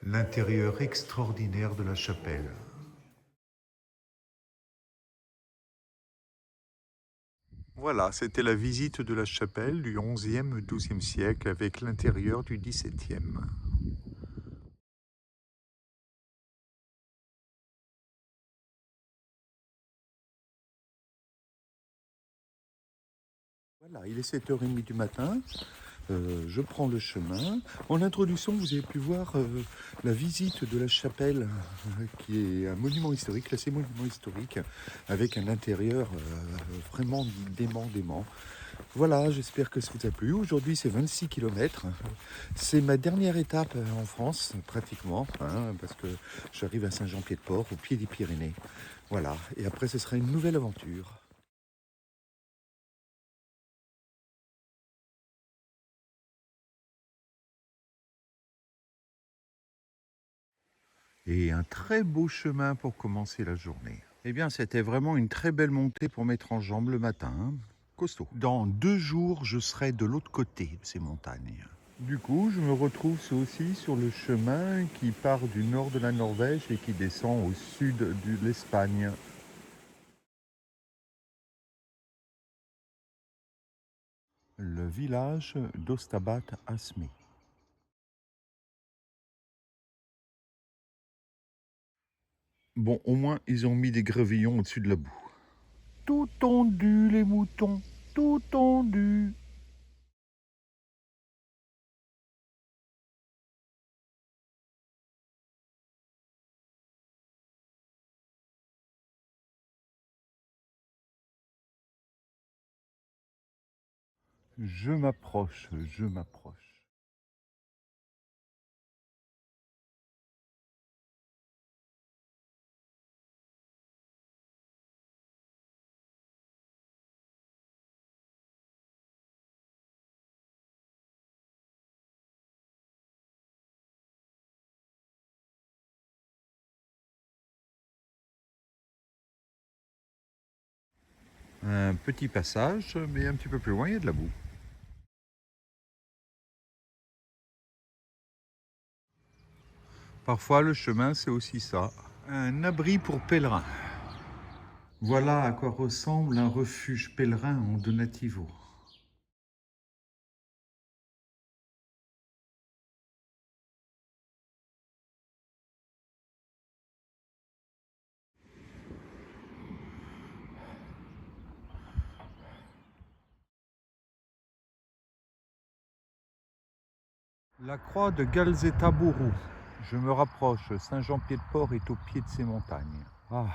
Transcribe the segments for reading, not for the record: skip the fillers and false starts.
L'intérieur extraordinaire de la chapelle. Voilà, c'était la visite de la chapelle du XIe, XIIe siècle avec l'intérieur du XVIIe. Voilà, il est 7h30 du matin, je prends le chemin. En introduction, vous avez pu voir la visite de la chapelle, qui est un monument historique, classé monument historique, avec un intérieur vraiment dément. Voilà, j'espère que ça vous a plu. Aujourd'hui, c'est 26 km. C'est ma dernière étape en France, pratiquement, hein, parce que j'arrive à Saint-Jean-Pied-de-Port, au pied des Pyrénées. Voilà, et après, ce sera une nouvelle aventure. Et un très beau chemin pour commencer la journée. Eh bien, c'était vraiment une très belle montée pour mettre en jambes le matin, hein. Costaud. Dans 2 jours, je serai de l'autre côté de ces montagnes. Du coup, je me retrouve aussi sur le chemin qui part du nord de la Norvège et qui descend au sud de l'Espagne. Le village d'Ostabat Asmé. Bon, au moins, ils ont mis des gravillons au-dessus de la boue. Tout tondu, les moutons, tout tondu. Je m'approche, je m'approche. Un petit passage, mais un petit peu plus loin, il y a de la boue. Parfois, le chemin, c'est aussi ça. Un abri pour pèlerins. Voilà à quoi ressemble un refuge pèlerin en Donativo. La croix de Galzetabourou. Je me rapproche, Saint-Jean-Pied-de-Port est au pied de ces montagnes. Ah.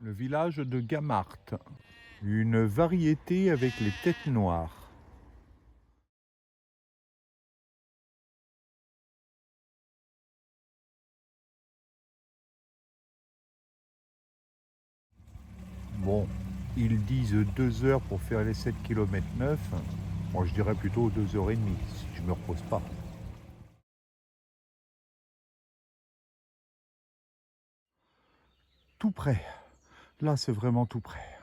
Le village de Gamart. Une variété avec les têtes noires. Bon, ils disent 2 heures pour faire les 7 km 9. Moi, je dirais plutôt 2h30 si je me repose pas. Tout près. Là, c'est vraiment tout près.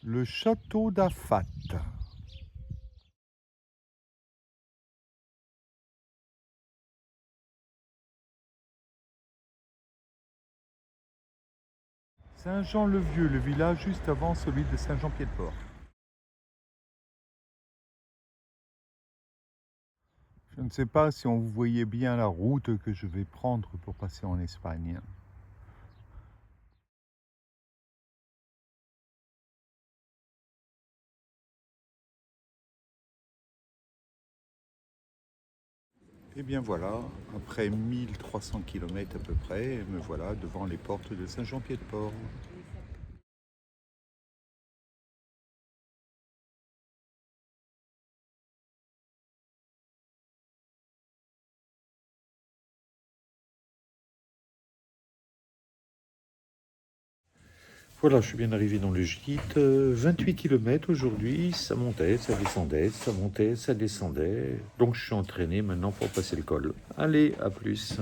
Le château d'Afat. Saint-Jean-le-Vieux, le village juste avant celui de Saint-Jean-Pied-de-Port. Je ne sais pas si on vous voyait bien la route que je vais prendre pour passer en Espagne. Et bien voilà, après 1300 km à peu près, me voilà devant les portes de Saint-Jean-Pied-de-Port. Voilà, je suis bien arrivé dans le gîte. 28 km aujourd'hui, ça montait, ça descendait, ça montait, ça descendait. Donc je suis entraîné maintenant pour passer le col. Allez, à plus.